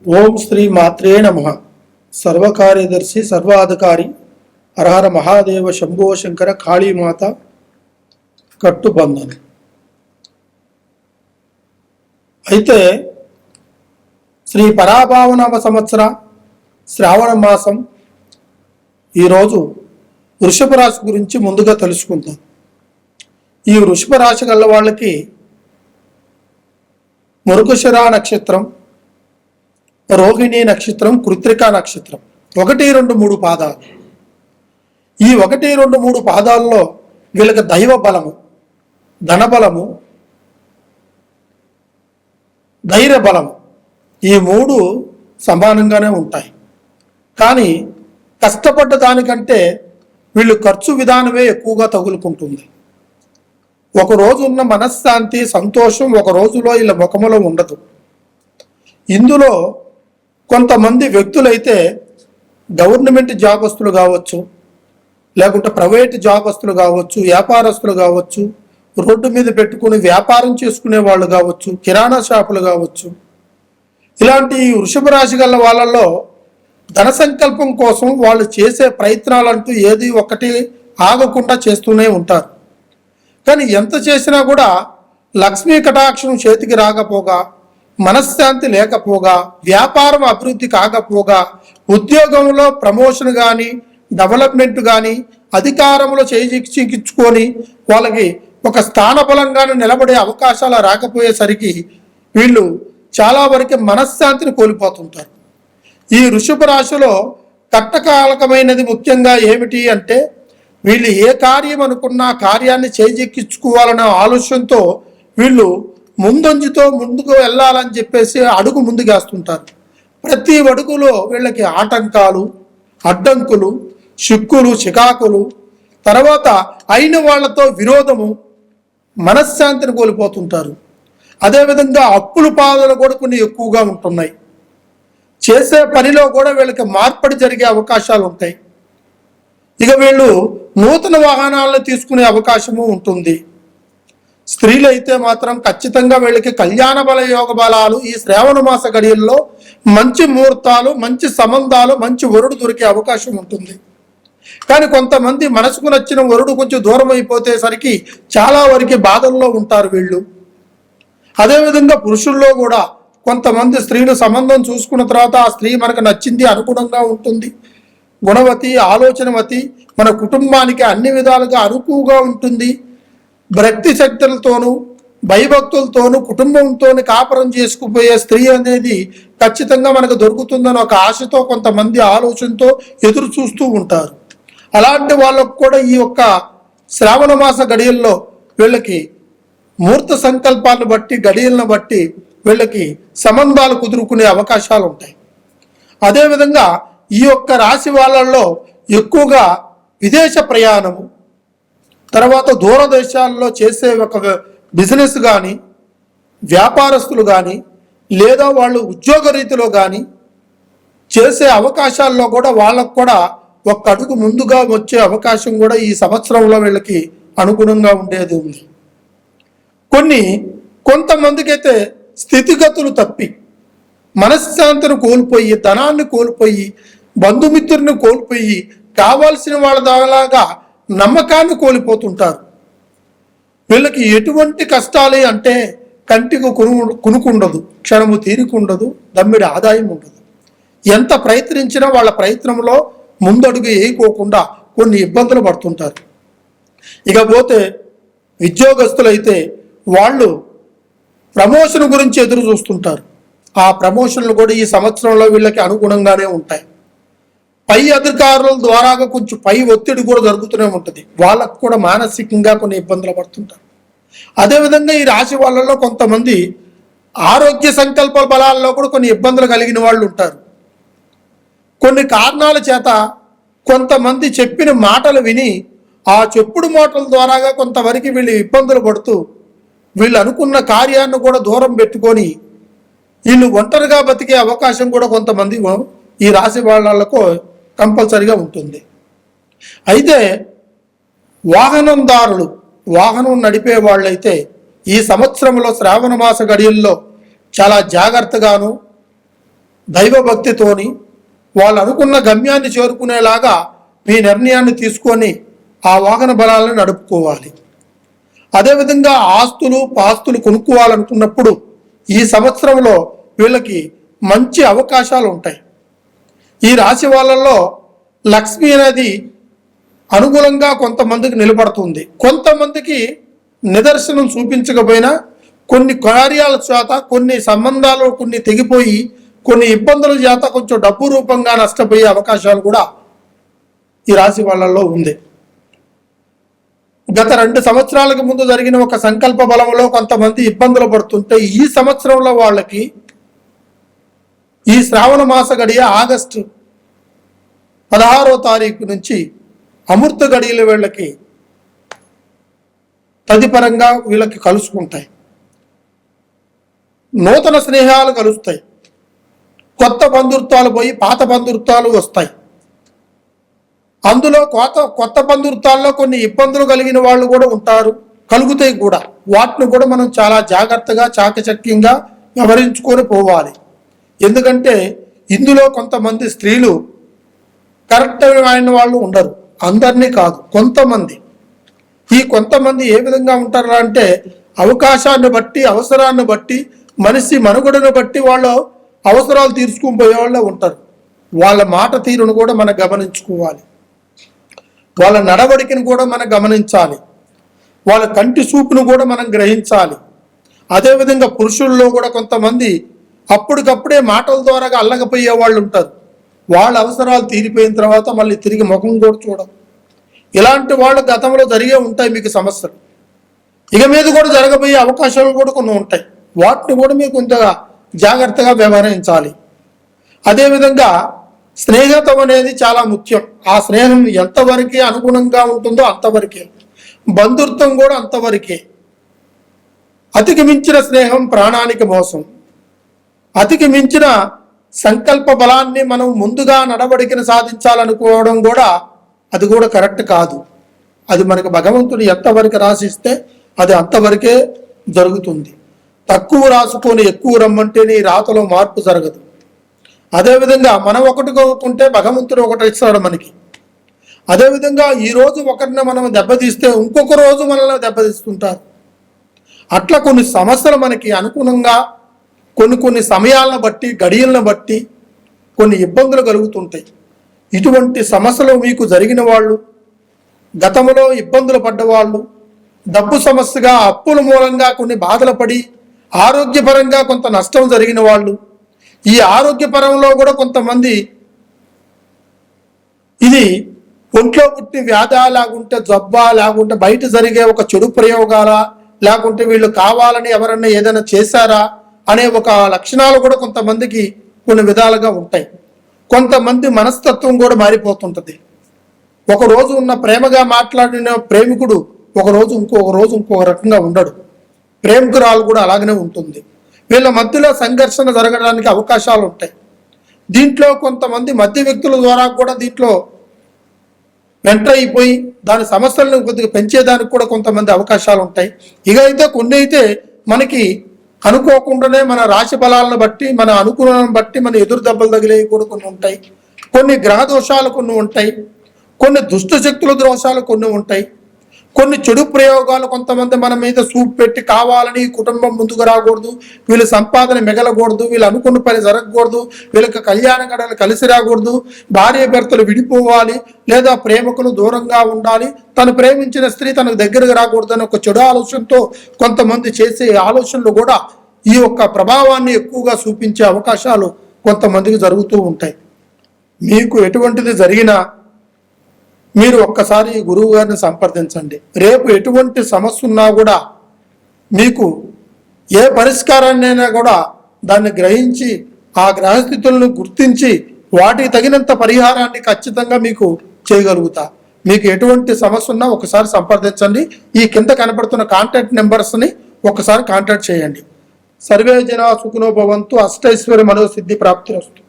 ఓం శ్రీ మాత్రే నమః. సర్వకార్యదర్శి సర్వాధికారి హరహర మహాదేవ శంభో శంకర కాళీమాత కట్టుబంధన. అయితే శ్రీ పరాభావనవ సంవత్సర శ్రావణ మాసం ఈరోజు వృషభ రాశి గురించి ముందుగా తెలుసుకుందాం. ఈ వృషభ రాశి గల వాళ్ళకి మృగశిర నక్షత్రం, రోహిణి నక్షత్రం, కృత్తిక నక్షత్రం 1, 2, 3 పాదాలు. ఈ 1, 2, 3 పాదాల్లో వీళ్ళకి దైవ బలము, ధనబలము, ధైర్య బలము ఈ 3 సమానంగానే ఉంటాయి. కానీ కష్టపడ్డ దానికంటే వీళ్ళు ఖర్చు విధానమే ఎక్కువగా తగులుకుంటుంది. ఒక రోజు ఉన్న మనశ్శాంతి, సంతోషం ఒక రోజులో వీళ్ళ ముఖములో ఉండదు. ఇందులో కొంతమంది వ్యక్తులైతే గవర్నమెంట్ జాబస్తులు కావచ్చు, లేకుంటే ప్రైవేట్ జాబస్తులు కావచ్చు, వ్యాపారస్తులు కావచ్చు, రోడ్డు మీద పెట్టుకుని వ్యాపారం చేసుకునే వాళ్ళు కావచ్చు, కిరాణా షాపులు కావచ్చు. ఇలాంటి వృషభ రాశి గల వాళ్ళల్లో ధన సంకల్పం కోసం వాళ్ళు చేసే ప్రయత్నాలంటూ ఏది ఒకటి ఆగకుండా చేస్తూనే ఉంటారు. కానీ ఎంత చేసినా కూడా లక్ష్మీ కటాక్షం చేతికి రాకపోగా, మనశ్శాంతి లేకపోగా, వ్యాపారం అభివృద్ధి కాకపోగా, ఉద్యోగంలో ప్రమోషన్ కానీ డెవలప్మెంట్ కానీ అధికారంలో చేజిక్కించుకొని వాళ్ళకి ఒక స్థానబలంగానే నిలబడే అవకాశాలు రాకపోయేసరికి వీళ్ళు చాలా వరకు మనశ్శాంతిని కోల్పోతుంటారు. ఈ వృషభ రాశిలో కట్టకాలకమైనది ముఖ్యంగా ఏమిటి అంటే, వీళ్ళు ఏ కార్యం అనుకున్నా కార్యాన్ని చేజిక్కించుకోవాలనే ఆలోచనతో వీళ్ళు ముందంజుతో ముందుకు వెళ్ళాలని చెప్పేసి అడుగు ముందుకేస్తుంటారు. ప్రతి అడుగులో వీళ్ళకి ఆటంకాలు, అడ్డంకులు, చిక్కులు, చికాకులు, తర్వాత అయిన వాళ్లతో విరోధము, మనశ్శాంతిని కోల్పోతుంటారు. అదేవిధంగా అప్పుల బాధలు కూడా కొన్ని ఎక్కువగా ఉంటున్నాయి. చేసే పనిలో కూడా వీళ్ళకి మార్పిడి జరిగే అవకాశాలు ఉంటాయి. ఇక వీళ్ళు నూతన వాహనాలను తీసుకునే అవకాశము ఉంటుంది. స్త్రీలు అయితే మాత్రం ఖచ్చితంగా వీళ్ళకి కళ్యాణ బల యోగ బలాలు ఈ శ్రావణ మాస గడియల్లో మంచి ముహూర్తాలు, మంచి సంబంధాలు, మంచి వరుడు దొరికే అవకాశం ఉంటుంది. కానీ కొంతమంది మనసుకు నచ్చిన వరుడు కొంచెం దూరం అయిపోతేసరికి చాలా వరకు బాధల్లో ఉంటారు వీళ్ళు. అదేవిధంగా పురుషుల్లో కూడా కొంతమంది స్త్రీలు సంబంధం చూసుకున్న తర్వాత ఆ స్త్రీ మనకు నచ్చింది, అనుగుణంగా ఉంటుంది, గుణవతి, ఆలోచనవతి, మన కుటుంబానికి అన్ని విధాలుగా అనుకువగా ఉంటుంది, భక్తి శక్తులతోనూ భయభక్తులతోనూ కుటుంబంతోనూ కాపురం చేసుకుపోయే స్త్రీ అనేది ఖచ్చితంగా మనకు దొరుకుతుందని ఒక ఆశతో కొంతమంది ఆలోచనతో ఎదురు చూస్తూ ఉంటారు. అలాంటి వాళ్ళకు కూడా ఈ యొక్క శ్రావణ మాస గడియల్లో వీళ్ళకి ముహూర్త సంకల్పాలను బట్టి, గడియలను బట్టి వీళ్ళకి సంబంధాలు కుదురుకునే అవకాశాలు ఉంటాయి. అదేవిధంగా ఈ యొక్క రాశి వాళ్ళల్లో ఎక్కువగా విదేశ ప్రయాణము, తర్వాత దూరదేశాల్లో చేసే ఒక బిజినెస్ కానీ, వ్యాపారస్తులు కానీ, లేదా వాళ్ళు ఉద్యోగ రీతిలో కానీ చేసే అవకాశాల్లో కూడా వాళ్ళకు కూడా ఒక అడుగు ముందుగా వచ్చే అవకాశం కూడా ఈ సంవత్సరంలో వీళ్ళకి అనుగుణంగా ఉండేది ఉంది. కొంతమందికి అయితే స్థితిగతులు తప్పి మనశ్శాంతిని కోల్పోయి, ధనాన్ని కోల్పోయి, బంధుమిత్రుని కోల్పోయి, కావాల్సిన వాళ్ళ దాలాగా నమ్మకాన్ని కోల్పోతుంటారు. వీళ్ళకి ఎటువంటి కష్టాలు అంటే కంటికి కునుకుండదు, క్షణము తీరికుండదు, దమ్మిడి ఆదాయం ఉండదు. ఎంత ప్రయత్నించినా వాళ్ళ ప్రయత్నంలో ముందడుగు వేయకోకుండా కొన్ని ఇబ్బందులు పడుతుంటారు. ఇకపోతే ఉద్యోగస్తులైతే వాళ్ళు ప్రమోషన్ గురించి ఎదురు చూస్తుంటారు. ఆ ప్రమోషన్లు కూడా ఈ సంవత్సరంలో వీళ్ళకి అనుగుణంగానే ఉంటాయి. పై అధికారుల ద్వారా కొంచెం పై ఒత్తిడి కూడా జరుగుతూనే ఉంటుంది. వాళ్ళకు కూడా మానసికంగా కొన్ని ఇబ్బందులు పడుతుంటారు. అదేవిధంగా ఈ రాశి వాళ్ళలో కొంతమంది ఆరోగ్య సంకల్ప బలాల్లో కూడా కొన్ని ఇబ్బందులు కలిగిన వాళ్ళు ఉంటారు. కొన్ని కారణాల చేత కొంతమంది చెప్పిన మాటలు విని ఆ చెప్పుడు మాటల ద్వారాగా కొంతవరకు వీళ్ళు ఇబ్బందులు పడుతూ వీళ్ళు అనుకున్న కార్యాన్ని కూడా దూరం పెట్టుకొని వీళ్ళు ఒంటరిగా బతికే అవకాశం కూడా కొంతమంది ఈ రాశి వాళ్ళకు కంపల్సరిగా ఉంటుంది. అయితే వాహనందారులు, వాహనం నడిపే వాళ్ళైతే ఈ సంవత్సరంలో శ్రావణ మాస గడియల్లో చాలా జాగ్రత్తగాను దైవభక్తితోని వాళ్ళు అనుకున్న గమ్యాన్ని చేరుకునేలాగా మీ నిర్ణయాన్ని తీసుకొని ఆ వాహన బలాలను నడుపుకోవాలి. అదేవిధంగా ఆస్తులు పాస్తులు కొనుక్కోవాలనుకున్నప్పుడు ఈ సంవత్సరంలో వీళ్ళకి మంచి అవకాశాలు ఉంటాయి. ఈ రాశి వాళ్ళల్లో లక్ష్మి అనేది అనుకూలంగా కొంతమందికి నిలబడుతుంది. కొంతమందికి నిదర్శనం చూపించకపోయినా కొన్ని కార్యాల చేత, కొన్ని సంబంధాలు కొన్ని తెగిపోయి, కొన్ని ఇబ్బందుల చేత కొంచెం డబ్బు రూపంగా నష్టపోయే అవకాశాలు కూడా ఈ రాశి వాళ్ళల్లో ఉంది. గత 2 సంవత్సరాలకు ముందు జరిగిన ఒక సంకల్ప బలంలో కొంతమంది ఇబ్బందులు పడుతుంటే ఈ సంవత్సరంలో వాళ్ళకి ఈ శ్రావణ మాస గడియ ఆగస్టు 16వ తారీఖు నుంచి అమృత గడియలు వీళ్ళకి తదిపరంగా వీళ్ళకి కలుసుకుంటాయి. నూతన స్నేహాలు కలుస్తాయి. కొత్త బంధుత్వాలు పోయి పాత బంధుత్వాలు వస్తాయి. అందులో కొత్త బంధుత్వాల్లో కొన్ని ఇబ్బందులు కలిగిన వాళ్ళు కూడా ఉంటారు, కలుగుతాయి కూడా. వాటిని కూడా మనం చాలా జాగ్రత్తగా చాకచక్యంగా వ్యవహరించుకొని పోవాలి. ఎందుకంటే ఇందులో కొంతమంది స్త్రీలు కరెక్ట్ అయిన వాళ్ళు ఉండరు, అందరినీ కాదు, కొంతమంది. ఈ కొంతమంది ఏ విధంగా ఉంటారు అంటే అవకాశాన్ని బట్టి, అవసరాన్ని బట్టి, మనిషి మనుగడను బట్టి వాళ్ళు అవసరాలు తీర్చుకుని పోయే వాళ్ళు ఉంటారు. వాళ్ళ మాట తీరును కూడా మనం గమనించుకోవాలి. వాళ్ళ నడవడికను కూడా మనం గమనించాలి. వాళ్ళ కంటి చూపును కూడా మనం గ్రహించాలి. అదేవిధంగా పురుషుల్లో కూడా కొంతమంది అప్పటికప్పుడే మాటల ద్వారా అల్లకపోయే వాళ్ళు ఉంటారు. వాళ్ళ అవసరాలు తీరిపోయిన తర్వాత మళ్ళీ తిరిగి ముఖం కూడా చూడరు. ఇలాంటి వాళ్ళు గతంలో జరిగే ఉంటాయి మీకు సమస్యలు. ఇక మీద కూడా జరగబోయే అవకాశాలు కూడా కొన్ని ఉంటాయి. వాటిని కూడా మీకు కొంచెంగా జాగ్రత్తగా వ్యవహరించాలి. అదేవిధంగా స్నేహితం అనేది చాలా ముఖ్యం. ఆ స్నేహం ఎంతవరకే అనుగుణంగా ఉంటుందో అంతవరకే, బంధుత్వం కూడా అంతవరకే. అతికి మించిన స్నేహం ప్రాణానికి మోసం. అతికి మించిన సంకల్ప బలాన్ని మనం ముందుగా నడవడికను సాధించాలనుకోవడం కూడా అది కూడా కరెక్ట్ కాదు. అది మనకు భగవంతుడు ఎంతవరకు రాసిస్తే అది అంతవరకే జరుగుతుంది. తక్కువ రాసుకొని ఎక్కువ రమ్మంటే నీ రాతలో మార్పు జరగదు. అదేవిధంగా మనం ఒకటి కోరుకుంటే భగవంతుడు ఒకటి ఇస్తాడు మనకి. అదేవిధంగా ఈరోజు ఒకరిని మనం దెబ్బతీస్తే ఇంకొక రోజు మనల్ని దెబ్బతీస్తుంటారు. అట్లా కొన్ని సమస్యలు మనకి అనుగుణంగా కొన్ని సమయాలను బట్టి, గడియలను బట్టి కొన్ని ఇబ్బందులు కలుగుతుంటాయి. ఇటువంటి సమస్యలు మీకు జరిగిన వాళ్ళు, గతంలో ఇబ్బందులు పడ్డవాళ్ళు, డబ్బు సమస్యగా అప్పుల మూలంగా కొన్ని బాధలు పడి ఆరోగ్యపరంగా కొంత నష్టం జరిగిన వాళ్ళు, ఈ ఆరోగ్యపరంలో కూడా కొంతమంది ఇది ఒంట్లో పుట్టి వ్యాధా, లేకుంటే జబ్బా, లేకుంటే బయట జరిగే ఒక చెడు ప్రయోగాలా, లేకుంటే వీళ్ళు కావాలని ఎవరన్నా ఏదైనా చేశారా అనే ఒక లక్షణాలు కూడా కొంతమందికి కొన్ని విధాలుగా ఉంటాయి. కొంతమంది మనస్తత్వం కూడా మారిపోతుంటుంది. ఒకరోజు ఉన్న ప్రేమగా మాట్లాడిన ప్రేమికుడు ఇంకొక రోజు ఇంకొక రకంగా ఉండడు. ప్రేమికురాలు కూడా అలాగనే ఉంటుంది. వీళ్ళ మధ్యలో సంఘర్షణ జరగడానికి అవకాశాలు ఉంటాయి. దీంట్లో కొంతమంది మధ్య వ్యక్తుల ద్వారా కూడా దీంట్లో ఎంటర్ అయిపోయి దాని సమస్యలను కొద్దిగా పెంచేదానికి కూడా కొంతమంది అవకాశాలు ఉంటాయి. ఇక అయితే కొన్ని అయితే మనకి అనుకోకుండానే మన రాశి బలాలను బట్టి, మన అనుకూలాలను బట్టి మన ఎదురు దెబ్బలు తగిలేవి కూడా కొన్ని ఉంటాయి. కొన్ని గ్రహ దోషాలు కొన్ని ఉంటాయి. కొన్ని దుష్ట శక్తుల దోషాలు కొన్ని ఉంటాయి. కొన్ని చెడు ప్రయోగాలు కొంతమంది మన మీద చూపు పెట్టి కావాలని కుటుంబం ముందుకు రాకూడదు, వీళ్ళ సంపాదన మిగలకూడదు, వీళ్ళు అనుకున్న పని జరగకూడదు, వీళ్ళకి కళ్యాణ గడలు కలిసి రాకూడదు, భార్య భర్తలు విడిపోవాలి, లేదా ప్రేమకులు దూరంగా ఉండాలి, తను ప్రేమించిన స్త్రీ తనకు దగ్గరకు రాకూడదు అని ఒక చెడు ఆలోచనతో కొంతమంది చేసే ఆలోచనలు కూడా ఈ యొక్క ప్రభావాన్ని ఎక్కువగా చూపించే అవకాశాలు కొంతమందికి జరుగుతూ ఉంటాయి. మీకు ఎటువంటిది జరిగినా మీరు ఒక్కసారి గురువు గారిని సంప్రదించండి. రేపు ఎటువంటి సమస్య ఉన్నా కూడా మీకు ఏ పరిష్కారాన్నైనా కూడా దాన్ని గ్రహించి ఆ గ్రహస్థితులను గుర్తించి వాటికి తగినంత పరిహారాన్ని ఖచ్చితంగా మీకు చేయగలుగుతా. మీకు ఎటువంటి సమస్య ఉన్నా ఒకసారి సంప్రదించండి. ఈ కింద కనపడుతున్న కాంటాక్ట్ నెంబర్స్ని ఒకసారి కాంటాక్ట్ చేయండి. సర్వే జనా సుఖినో భవంతు. అష్టైశ్వర్య మనోసిద్ధి ప్రాప్తిరస్తు.